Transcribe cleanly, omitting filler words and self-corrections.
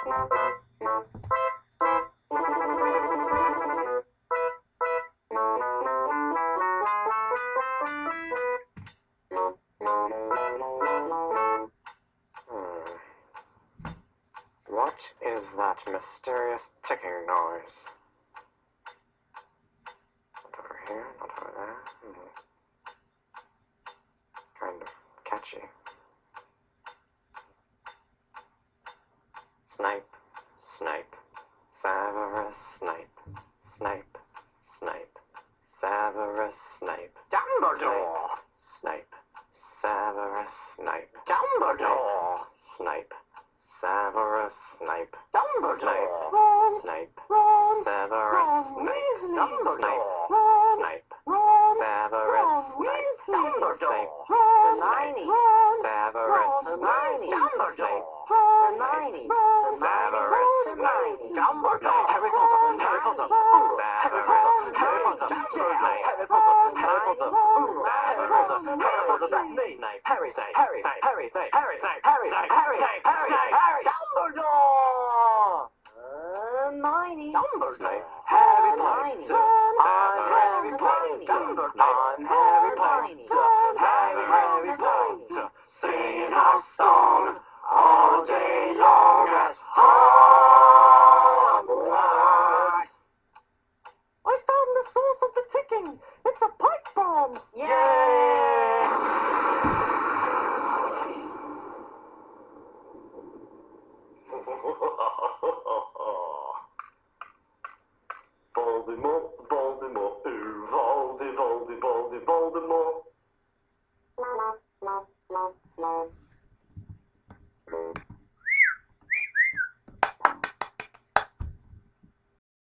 What is that mysterious ticking noise? Not over here, not over there. Kind of catchy. Snape, Snape, Severus Snape, Snape, Snape, Severus Snape, Dumbledore! Snape, Severus Snape, Dumbledore! Snape, Severus Snape, Dumbledore! Snape, Ron, Severus Ron Snape, Weasley. Dumbledore! Snape, Ron, Severus Ron Snape, Weasley. Dumbledore! Ron, Hermione! Ron, Severus Ron Snape, Dumbledore! Hermione. Severus Snape, Dumbledore! Harry Potter, Harry Potter, Severus Harry Potter! Snape, Harry Potter! Harry Potter, Harry Potter! Harry Potter! That's me! Snape, Harry! Snape, Harry! Snape, Harry! Snape, Harry! Snape, Harry! Snape, Harry! Snape, Harry! Snape, Harry! Dumbledore! Hermione. Dumbledore! Harry Hermione. Potter, I'm Harry Hermione. Potter! Snape, I'm Harry Hermione. Potter! Harry Hermione. Potter! Singing our song all day long at Hogwarts! I found the source of the ticking. It's a pipe bomb. Yay!